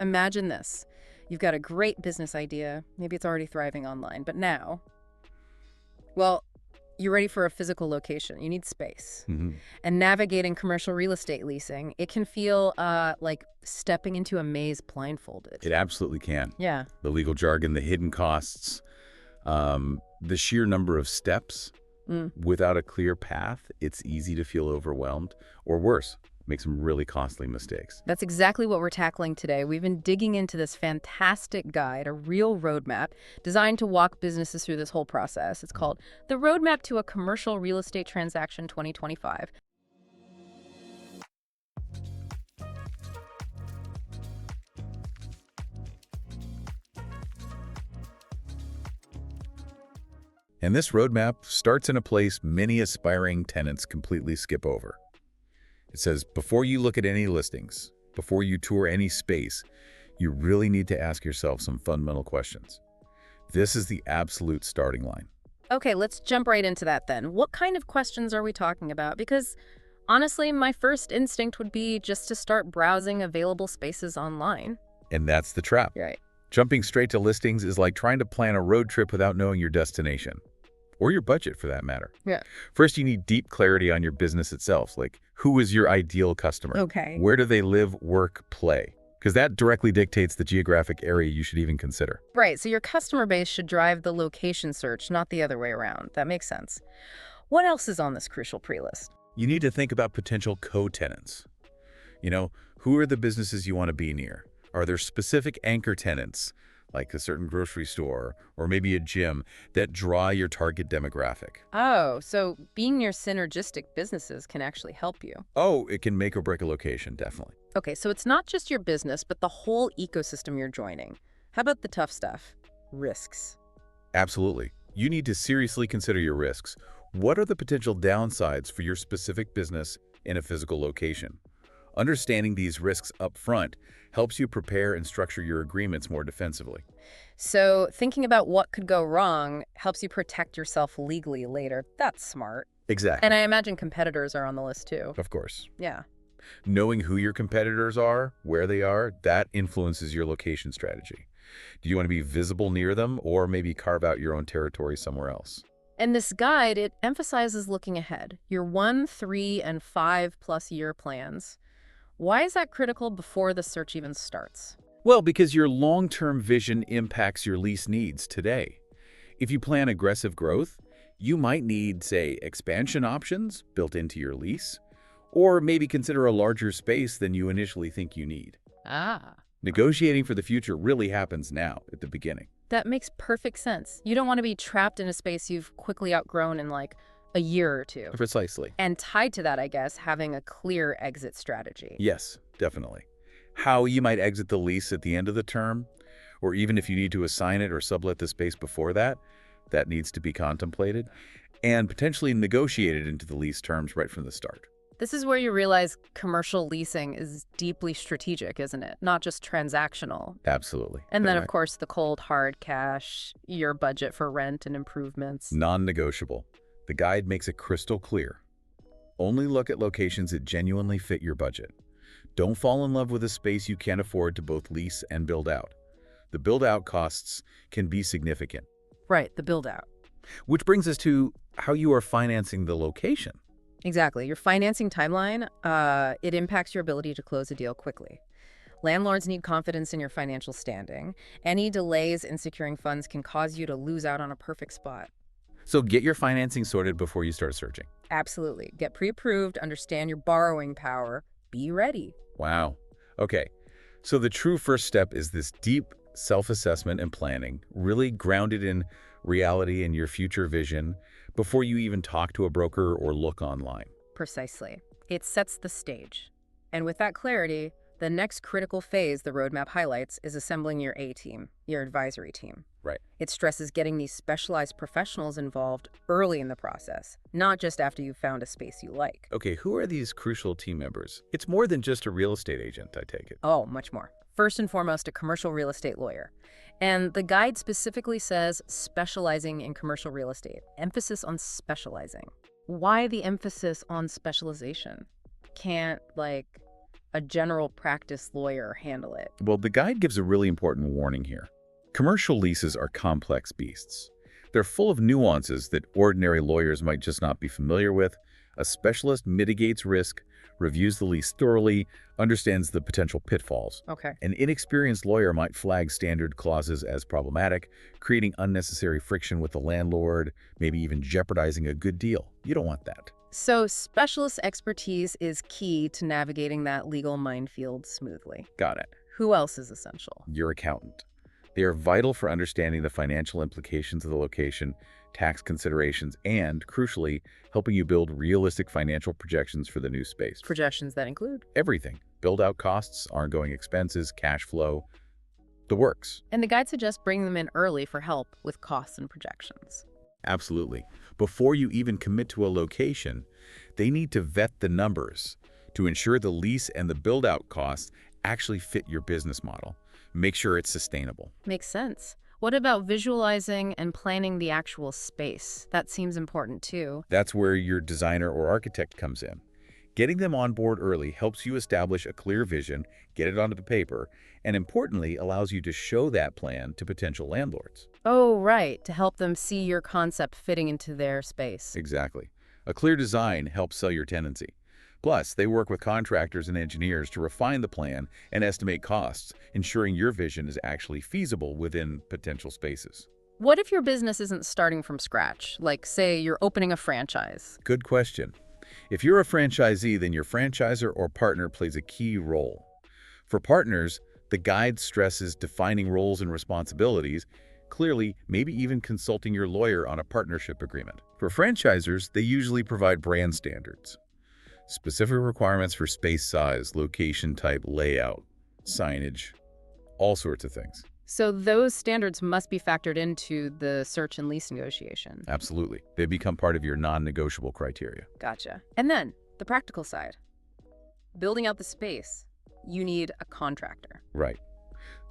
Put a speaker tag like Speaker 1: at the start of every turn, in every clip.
Speaker 1: Imagine this. You've got a great business idea. Maybe it's already thriving online, but now, well, you're ready for a physical location. You need space.
Speaker 2: Hmm.
Speaker 1: And navigating commercial real estate leasing, it can feel like stepping into a maze blindfolded.
Speaker 2: It absolutely can.
Speaker 1: Yeah.
Speaker 2: The legal jargon, the hidden costs, the sheer number of steps.
Speaker 1: Mm.
Speaker 2: Without a clear path, it's easy to feel overwhelmed, or worse, make some really costly mistakes.
Speaker 1: That's exactly what we're tackling today. We've been digging into this fantastic guide, a real roadmap designed to walk businesses through this whole process. It's called The Roadmap to a Commercial Real Estate Transaction 2025.
Speaker 2: And this roadmap starts in a place many aspiring tenants completely skip over. It says, before you look at any listings, before you tour any space, you really need to ask yourself some fundamental questions. This is the absolute starting line.
Speaker 1: Okay, let's jump right into that then. What kind of questions are we talking about? Because honestly, my first instinct would be just to start browsing available spaces online.
Speaker 2: And that's the trap.
Speaker 1: Right.
Speaker 2: Jumping straight to listings is like trying to plan a road trip without knowing your destination. Or your budget, for that matter.
Speaker 1: Yeah.
Speaker 2: First, you need deep clarity on your business itself. Like, who is your ideal customer?
Speaker 1: Okay.
Speaker 2: Where do they live, work, play? Because that directly dictates the geographic area you should even consider.
Speaker 1: Right, so your customer base should drive the location search, not the other way around. That makes sense. What else is on this crucial pre-list?
Speaker 2: You need to think about potential co-tenants. Who are the businesses you want to be near? Are there specific anchor tenants, like a certain grocery store or maybe a gym, that draw your target demographic?
Speaker 1: Oh, so being near synergistic businesses can actually help you.
Speaker 2: Oh, it can make or break a location, definitely.
Speaker 1: Okay, so it's not just your business, but the whole ecosystem you're joining. How about the tough stuff? Risks.
Speaker 2: Absolutely. You need to seriously consider your risks. What are the potential downsides for your specific business in a physical location? Understanding these risks up front helps you prepare and structure your agreements more defensively.
Speaker 1: So thinking about what could go wrong helps you protect yourself legally later. That's smart.
Speaker 2: Exactly.
Speaker 1: And I imagine competitors are on the list too.
Speaker 2: Of course.
Speaker 1: Yeah.
Speaker 2: Knowing who your competitors are, where they are, that influences your location strategy. Do you want to be visible near them or maybe carve out your own territory somewhere else?
Speaker 1: And this guide, it emphasizes looking ahead, your 1, 3, and 5+ year plans. Why is that critical before the search even starts?
Speaker 2: Well, because your long-term vision impacts your lease needs today. If you plan aggressive growth, you might need, say, expansion options built into your lease, or maybe consider a larger space than you initially think you need.
Speaker 1: Ah.
Speaker 2: Negotiating for the future really happens now at the beginning.
Speaker 1: That makes perfect sense. You don't want to be trapped in a space you've quickly outgrown in like a year or two.
Speaker 2: Precisely.
Speaker 1: And tied to that, I guess, having a clear exit strategy.
Speaker 2: Yes, definitely. How you might exit the lease at the end of the term, or even if you need to assign it or sublet the space before that, that needs to be contemplated and potentially negotiated into the lease terms right from the start.
Speaker 1: This is where you realize commercial leasing is deeply strategic, isn't it? Not just transactional.
Speaker 2: Absolutely.
Speaker 1: And then,
Speaker 2: Right.
Speaker 1: of course, the cold, hard cash, your budget for rent and improvements.
Speaker 2: Non-negotiable. The guide makes it crystal clear. Only look at locations that genuinely fit your budget. Don't fall in love with a space you can't afford to both lease and build out. The build-out costs can be significant.
Speaker 1: Right, the build-out.
Speaker 2: Which brings us to how you are financing the location.
Speaker 1: Exactly. Your financing timeline, it impacts your ability to close a deal quickly. Landlords need confidence in your financial standing. Any delays in securing funds can cause you to lose out on a perfect spot.
Speaker 2: So get your financing sorted before you start searching.
Speaker 1: Absolutely. Get pre-approved, understand your borrowing power, be ready.
Speaker 2: Wow. Okay. So the true first step is this deep self-assessment and planning, really grounded in reality and your future vision before you even talk to a broker or look online.
Speaker 1: Precisely. It sets the stage. And with that clarity, the next critical phase the roadmap highlights is assembling your A-team, your advisory team.
Speaker 2: Right.
Speaker 1: It stresses getting these specialized professionals involved early in the process, not just after you've found a space you like.
Speaker 2: Okay, who are these crucial team members? It's more than just a real estate agent, I take it.
Speaker 1: Oh, much more. First and foremost, a commercial real estate lawyer. And the guide specifically says specializing in commercial real estate. Emphasis on specializing. Why the emphasis on specialization? Can't, a general practice lawyer handle it?
Speaker 2: Well, the guide gives a really important warning here. Commercial leases are complex beasts. They're full of nuances that ordinary lawyers might just not be familiar with. A specialist mitigates risk, reviews the lease thoroughly, understands the potential pitfalls.
Speaker 1: Okay.
Speaker 2: An inexperienced lawyer might flag standard clauses as problematic, creating unnecessary friction with the landlord, maybe even jeopardizing a good deal. You don't want that.
Speaker 1: So specialist expertise is key to navigating that legal minefield smoothly.
Speaker 2: Got it.
Speaker 1: Who else is essential?
Speaker 2: Your accountant. They are vital for understanding the financial implications of the location, tax considerations, and, crucially, helping you build realistic financial projections for the new space.
Speaker 1: Projections that include?
Speaker 2: Everything. Build-out costs, ongoing expenses, cash flow, the works.
Speaker 1: And the guide suggests bringing them in early for help with costs and projections.
Speaker 2: Absolutely. Before you even commit to a location, they need to vet the numbers to ensure the lease and the build-out costs actually fit your business model. Make sure it's sustainable.
Speaker 1: Makes sense. What about visualizing and planning the actual space? That seems important too.
Speaker 2: That's where your designer or architect comes in. Getting them on board early helps you establish a clear vision, get it onto the paper, and importantly, allows you to show that plan to potential landlords.
Speaker 1: Oh, right, to help them see your concept fitting into their space.
Speaker 2: Exactly. A clear design helps sell your tenancy. Plus, they work with contractors and engineers to refine the plan and estimate costs, ensuring your vision is actually feasible within potential spaces.
Speaker 1: What if your business isn't starting from scratch? Like, say, you're opening a franchise.
Speaker 2: Good question. If you're a franchisee, then your franchisor or partner plays a key role. For partners, the guide stresses defining roles and responsibilities, clearly, maybe even consulting your lawyer on a partnership agreement. For franchisors, they usually provide brand standards, specific requirements for space size, location type, layout, signage, all sorts of things.
Speaker 1: So those standards must be factored into the search and lease negotiation.
Speaker 2: Absolutely. They become part of your non-negotiable criteria.
Speaker 1: Gotcha. And then, the practical side. Building out the space, you need a contractor.
Speaker 2: Right.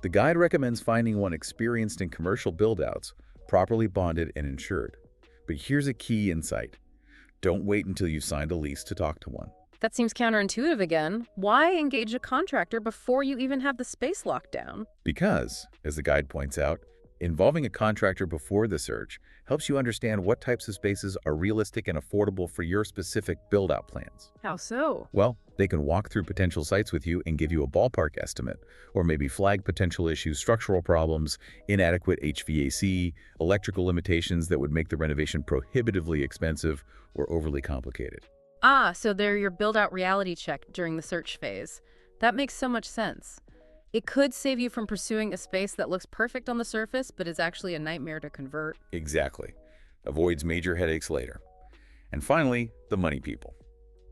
Speaker 2: The guide recommends finding one experienced in commercial build-outs, properly bonded and insured. But here's a key insight. Don't wait until you've signed a lease to talk to one.
Speaker 1: That seems counterintuitive again. Why engage a contractor before you even have the space locked down?
Speaker 2: Because, as the guide points out, involving a contractor before the search helps you understand what types of spaces are realistic and affordable for your specific build-out plans.
Speaker 1: How so?
Speaker 2: Well, they can walk through potential sites with you and give you a ballpark estimate, or maybe flag potential issues, structural problems, inadequate HVAC, electrical limitations that would make the renovation prohibitively expensive or overly complicated.
Speaker 1: Ah, so they're your build-out reality check during the search phase. That makes so much sense. It could save you from pursuing a space that looks perfect on the surface, but is actually a nightmare to convert.
Speaker 2: Exactly. Avoids major headaches later. And finally, the money people,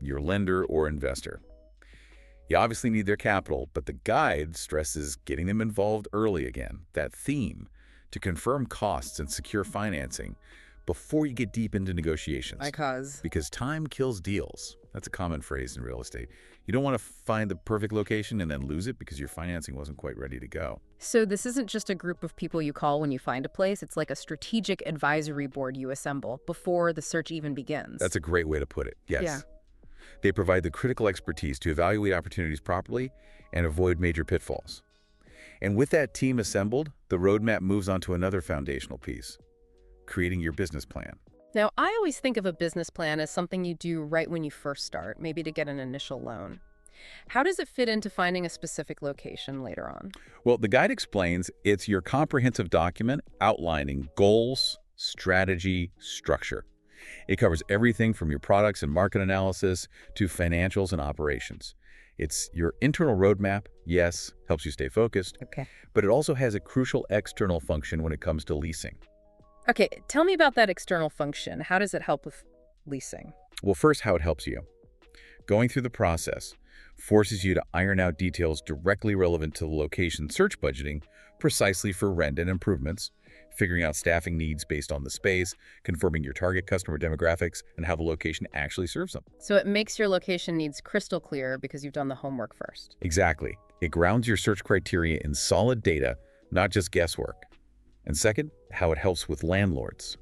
Speaker 2: your lender or investor. You obviously need their capital, but the guide stresses getting them involved early again, that theme, to confirm costs and secure financing before you get deep into negotiations. Because time kills deals. That's a common phrase in real estate. You don't want to find the perfect location and then lose it because your financing wasn't quite ready to go.
Speaker 1: So this isn't just a group of people you call when you find a place. It's like a strategic advisory board you assemble before the search even begins.
Speaker 2: That's a great way to put it. Yes.
Speaker 1: Yeah.
Speaker 2: They provide the critical expertise to evaluate opportunities properly and avoid major pitfalls. And with that team assembled, the roadmap moves on to another foundational piece, creating your business plan.
Speaker 1: Now, I always think of a business plan as something you do right when you first start, maybe to get an initial loan. How does it fit into finding a specific location later on?
Speaker 2: Well, the guide explains it's your comprehensive document outlining goals, strategy, structure. It covers everything from your products and market analysis to financials and operations. It's your internal roadmap, yes, helps you stay focused,
Speaker 1: Okay.
Speaker 2: but it also has a crucial external function when it comes to leasing.
Speaker 1: Okay, tell me about that external function. How does it help with leasing?
Speaker 2: Well, first, how it helps you. Going through the process forces you to iron out details directly relevant to the location search budgeting, precisely for rent and improvements, figuring out staffing needs based on the space, confirming your target customer demographics, and how the location actually serves them.
Speaker 1: So it makes your location needs crystal clear because you've done the homework first.
Speaker 2: Exactly. It grounds your search criteria in solid data, not just guesswork. And second, how it helps with landlords.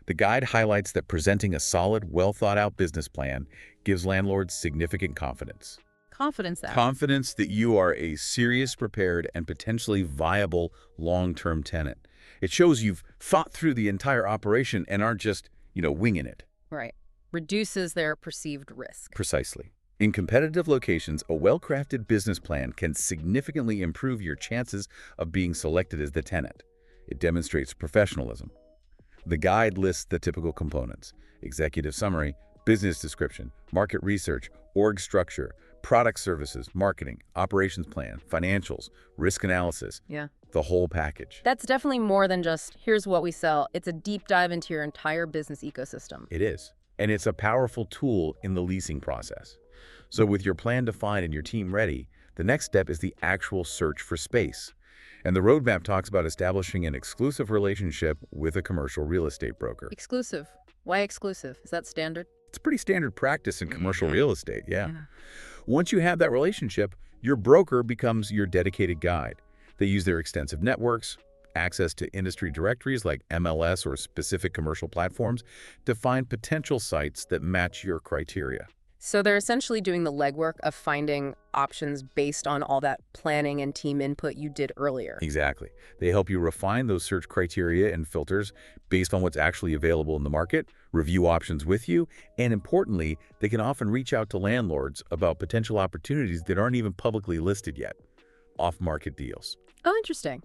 Speaker 2: The guide highlights that presenting a solid, well-thought-out business plan gives landlords significant confidence.
Speaker 1: Confidence that.
Speaker 2: Confidence that you are a serious, prepared, and potentially viable long-term tenant. It shows you've thought through the entire operation and aren't just, winging it.
Speaker 1: Right. Reduces their perceived risk.
Speaker 2: Precisely. In competitive locations, a well-crafted business plan can significantly improve your chances of being selected as the tenant. It demonstrates professionalism. The guide lists the typical components: executive summary, business description, market research, org structure, product services, marketing, operations plan, financials, risk analysis.
Speaker 1: Yeah.
Speaker 2: The whole package.
Speaker 1: That's definitely more than just, here's what we sell. It's a deep dive into your entire business ecosystem.
Speaker 2: It is. And it's a powerful tool in the leasing process. So with your plan defined and your team ready, the next step is the actual search for space. And the roadmap talks about establishing an exclusive relationship with a commercial real estate broker.
Speaker 1: Exclusive. Why exclusive? Is that standard?
Speaker 2: It's pretty standard practice in commercial real estate, yeah. Once you have that relationship, your broker becomes your dedicated guide. They use their extensive networks, access to industry directories like MLS or specific commercial platforms to find potential sites that match your criteria.
Speaker 1: So they're essentially doing the legwork of finding options based on all that planning and team input you did earlier.
Speaker 2: Exactly. They help you refine those search criteria and filters based on what's actually available in the market, review options with you, and importantly, they can often reach out to landlords about potential opportunities that aren't even publicly listed yet. Off-market deals.
Speaker 1: Oh, interesting.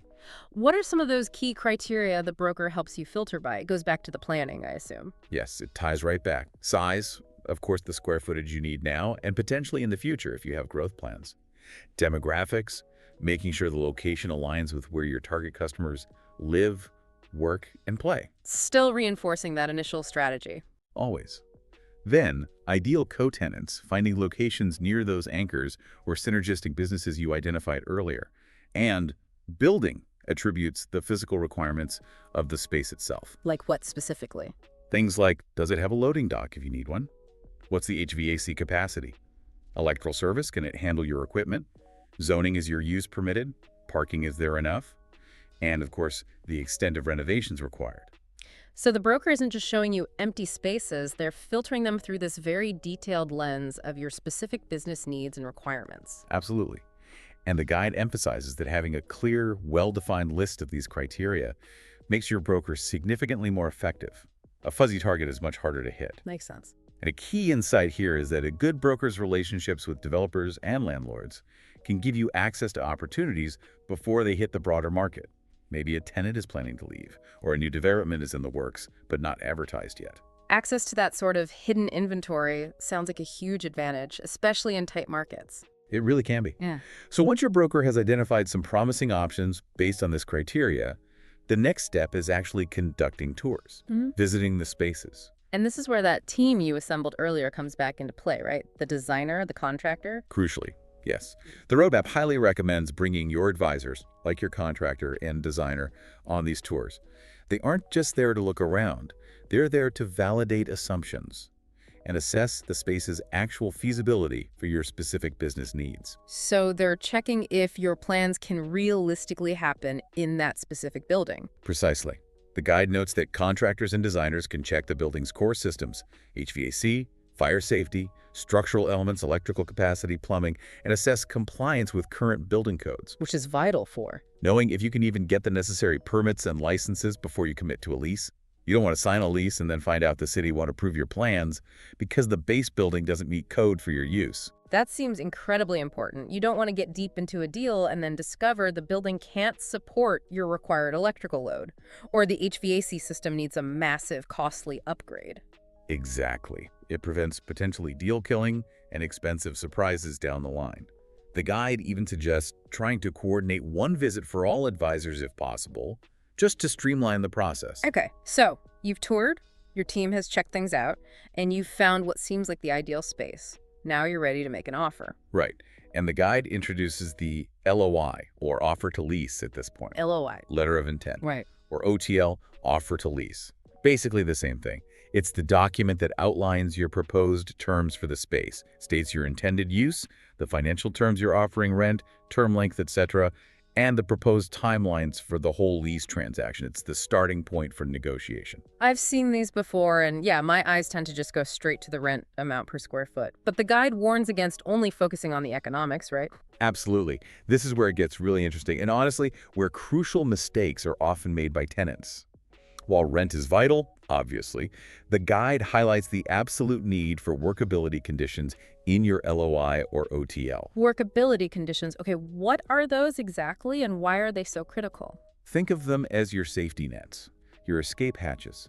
Speaker 1: What are some of those key criteria the broker helps you filter by? It goes back to the planning, I assume.
Speaker 2: Yes, it ties right back. Size, of course, the square footage you need now, and potentially in the future if you have growth plans. Demographics, making sure the location aligns with where your target customers live, work, and play.
Speaker 1: Still reinforcing that initial strategy.
Speaker 2: Always. Then, ideal co-tenants, finding locations near those anchors or synergistic businesses you identified earlier. And building attributes the physical requirements of the space itself.
Speaker 1: Like what specifically?
Speaker 2: Things like, does it have a loading dock if you need one? What's the HVAC capacity? Electrical service, can it handle your equipment? Zoning, is your use permitted? Parking, is there enough? And of course, the extent of renovations required.
Speaker 1: So the broker isn't just showing you empty spaces, they're filtering them through this very detailed lens of your specific business needs and requirements.
Speaker 2: Absolutely. And the guide emphasizes that having a clear, well-defined list of these criteria makes your broker significantly more effective. A fuzzy target is much harder to hit.
Speaker 1: Makes sense.
Speaker 2: And a key insight here is that a good broker's relationships with developers and landlords can give you access to opportunities before they hit the broader market. Maybe a tenant is planning to leave, or a new development is in the works, but not advertised yet.
Speaker 1: Access to that sort of hidden inventory sounds like a huge advantage, especially in tight markets.
Speaker 2: It really can be.
Speaker 1: Yeah.
Speaker 2: So once your broker has identified some promising options based on this criteria, the next step is actually conducting tours, visiting the spaces.
Speaker 1: And this is where that team you assembled earlier comes back into play, right? The designer, the contractor.
Speaker 2: Crucially, yes. The roadmap highly recommends bringing your advisors, like your contractor and designer, on these tours. They aren't just there to look around. They're there to validate assumptions and assess the space's actual feasibility for your specific business needs.
Speaker 1: So they're checking if your plans can realistically happen in that specific building.
Speaker 2: Precisely. The guide notes that contractors and designers can check the building's core systems, HVAC, fire safety, structural elements, electrical capacity, plumbing, and assess compliance with current building codes.
Speaker 1: Which is vital for
Speaker 2: knowing if you can even get the necessary permits and licenses before you commit to a lease. You don't want to sign a lease and then find out the city won't approve your plans because the base building doesn't meet code for your use.
Speaker 1: That seems incredibly important. You don't want to get deep into a deal and then discover the building can't support your required electrical load, or the HVAC system needs a massive, costly upgrade.
Speaker 2: Exactly. It prevents potentially deal killing and expensive surprises down the line. The guide even suggests trying to coordinate one visit for all advisors if possible, just to streamline the process.
Speaker 1: Okay, so you've toured, your team has checked things out, and you've found what seems like the ideal space. Now you're ready to make an offer.
Speaker 2: Right. And the guide introduces the LOI, or offer to lease at this point.
Speaker 1: LOI.
Speaker 2: Letter of intent.
Speaker 1: Right.
Speaker 2: Or OTL, offer to lease. Basically the same thing. It's the document that outlines your proposed terms for the space, states your intended use, the financial terms you're offering rent, term length, etc., and the proposed timelines for the whole lease transaction. It's the starting point for negotiation.
Speaker 1: I've seen these before, and yeah, my eyes tend to just go straight to the rent amount per square foot. But the guide warns against only focusing on the economics, right?
Speaker 2: Absolutely. This is where it gets really interesting, and honestly, where crucial mistakes are often made by tenants. While rent is vital, obviously, the guide highlights the absolute need for workability conditions in your LOI or OTL.
Speaker 1: Workability conditions. Okay, what are those exactly, and why are they so critical?
Speaker 2: Think of them as your safety nets, your escape hatches.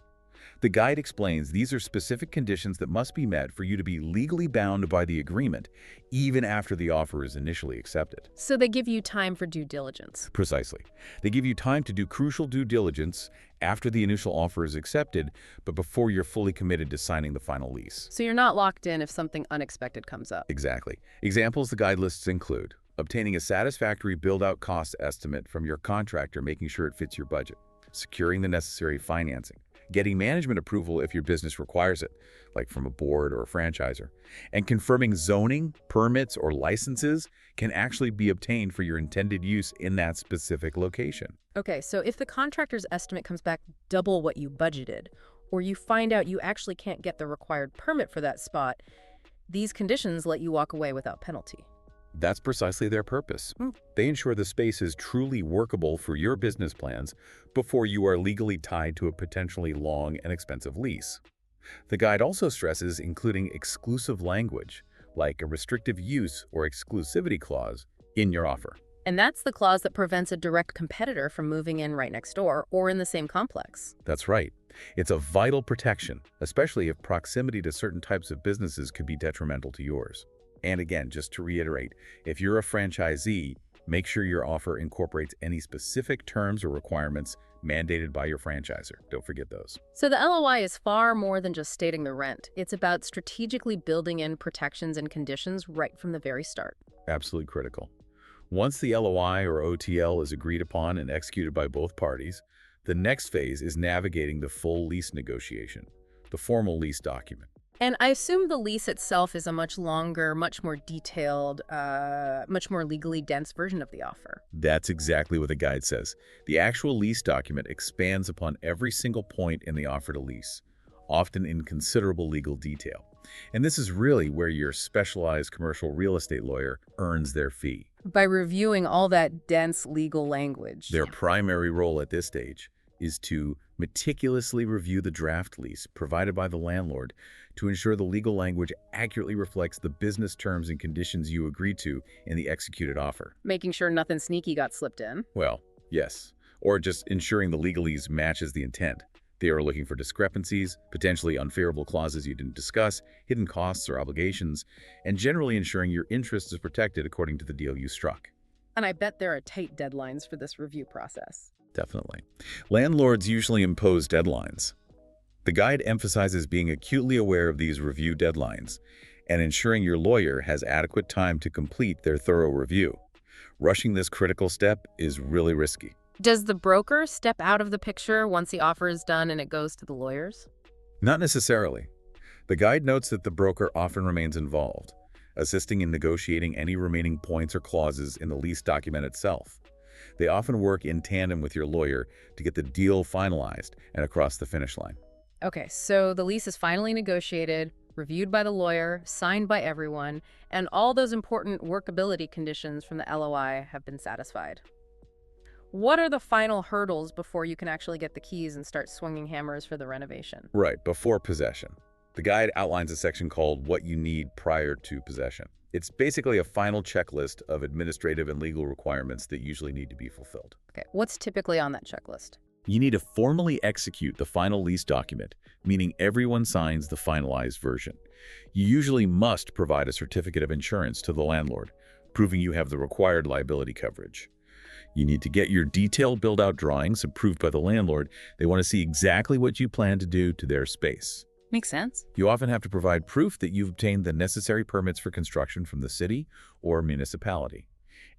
Speaker 2: The guide explains these are specific conditions that must be met for you to be legally bound by the agreement, even after the offer is initially accepted.
Speaker 1: So they give you time for due diligence.
Speaker 2: Precisely. They give you time to do crucial due diligence after the initial offer is accepted, but before you're fully committed to signing the final lease.
Speaker 1: So you're not locked in if something unexpected comes up.
Speaker 2: Exactly. Examples the guide lists include obtaining a satisfactory build-out cost estimate from your contractor, making sure it fits your budget, securing the necessary financing, getting management approval if your business requires it, like from a board or a franchisor, and confirming zoning, permits, or licenses can actually be obtained for your intended use in that specific location.
Speaker 1: Okay, so if the contractor's estimate comes back double what you budgeted, or you find out you actually can't get the required permit for that spot, these conditions let you walk away without penalty.
Speaker 2: That's precisely their purpose. They ensure the space is truly workable for your business plans before you are legally tied to a potentially long and expensive lease. The guide also stresses including exclusive language, like a restrictive use or exclusivity clause, in your offer.
Speaker 1: And that's the clause that prevents a direct competitor from moving in right next door or in the same complex.
Speaker 2: That's right. It's a vital protection, especially if proximity to certain types of businesses could be detrimental to yours. And again, just to reiterate, if you're a franchisee, make sure your offer incorporates any specific terms or requirements mandated by your franchisor. Don't forget those.
Speaker 1: So the LOI is far more than just stating the rent. It's about strategically building in protections and conditions right from the very start.
Speaker 2: Absolutely critical. Once the LOI or OTL is agreed upon and executed by both parties, the next phase is navigating the full lease negotiation, the formal lease document.
Speaker 1: And I assume the lease itself is a much longer, much more detailed, much more legally dense version of the offer.
Speaker 2: That's exactly what the guide says. The actual lease document expands upon every single point in the offer to lease, often in considerable legal detail. And this is really where your specialized commercial real estate lawyer earns their fee.
Speaker 1: By reviewing all that dense legal language.
Speaker 2: Their primary role at this stage is to meticulously review the draft lease provided by the landlord to ensure the legal language accurately reflects the business terms and conditions you agreed to in the executed offer.
Speaker 1: Making sure nothing sneaky got slipped in.
Speaker 2: Well, yes. Or just ensuring the legalese matches the intent. They are looking for discrepancies, potentially unfavorable clauses you didn't discuss, hidden costs or obligations, and generally ensuring your interest is protected according to the deal you struck.
Speaker 1: And I bet there are tight deadlines for this review process.
Speaker 2: Definitely. Landlords usually impose deadlines. The guide emphasizes being acutely aware of these review deadlines and ensuring your lawyer has adequate time to complete their thorough review. Rushing this critical step is really risky.
Speaker 1: Does the broker step out of the picture once the offer is done and it goes to the lawyers?
Speaker 2: Not necessarily. The guide notes that the broker often remains involved, assisting in negotiating any remaining points or clauses in the lease document itself. They often work in tandem with your lawyer to get the deal finalized and across the finish line.
Speaker 1: Okay, so the lease is finally negotiated, reviewed by the lawyer, signed by everyone, and all those important workability conditions from the LOI have been satisfied. What are the final hurdles before you can actually get the keys and start swinging hammers for the renovation?
Speaker 2: Right, before possession. The guide outlines a section called What You Need Prior to Possession. It's basically a final checklist of administrative and legal requirements that usually need to be fulfilled.
Speaker 1: Okay, what's typically on that checklist?
Speaker 2: You need to formally execute the final lease document, meaning everyone signs the finalized version. You usually must provide a certificate of insurance to the landlord, proving you have the required liability coverage. You need to get your detailed build-out drawings approved by the landlord. They want to see exactly what you plan to do to their space.
Speaker 1: Makes sense.
Speaker 2: You often have to provide proof that you've obtained the necessary permits for construction from the city or municipality.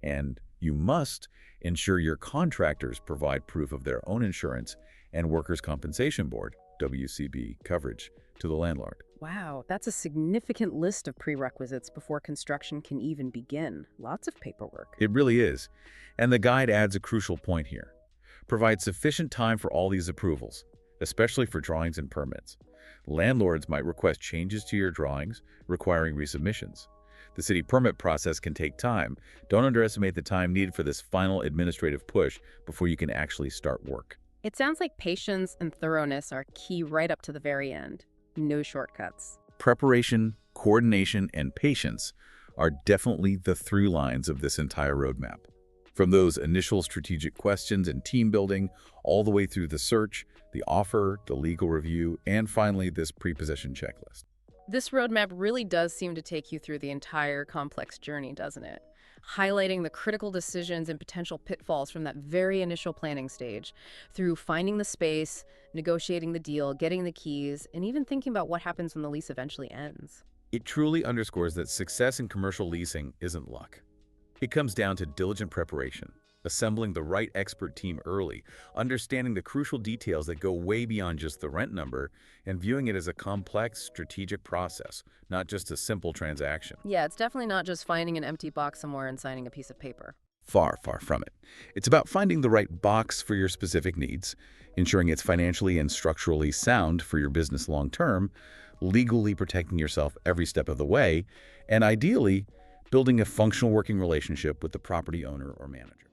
Speaker 2: And you must ensure your contractors provide proof of their own insurance and Workers' Compensation Board, WCB, coverage to the landlord.
Speaker 1: Wow, that's a significant list of prerequisites before construction can even begin. Lots of paperwork.
Speaker 2: It really is. And the guide adds a crucial point here. Provide sufficient time for all these approvals, especially for drawings and permits. Landlords might request changes to your drawings, requiring resubmissions. The city permit process can take time. Don't underestimate the time needed for this final administrative push before you can actually start work.
Speaker 1: It sounds like patience and thoroughness are key right up to the very end. No shortcuts.
Speaker 2: Preparation, coordination, and patience are definitely the through lines of this entire roadmap. From those initial strategic questions and team building, all the way through the search, the offer, the legal review, and finally this pre-possession checklist.
Speaker 1: This roadmap really does seem to take you through the entire complex journey, doesn't it? Highlighting the critical decisions and potential pitfalls from that very initial planning stage, through finding the space, negotiating the deal, getting the keys, and even thinking about what happens when the lease eventually ends.
Speaker 2: It truly underscores that success in commercial leasing isn't luck. It comes down to diligent preparation, assembling the right expert team early, understanding the crucial details that go way beyond just the rent number, and viewing it as a complex, strategic process, not just a simple transaction.
Speaker 1: Yeah, it's definitely not just finding an empty box somewhere and signing a piece of paper.
Speaker 2: Far, far from it. It's about finding the right box for your specific needs, ensuring it's financially and structurally sound for your business long term, legally protecting yourself every step of the way, and ideally, building a functional working relationship with the property owner or manager.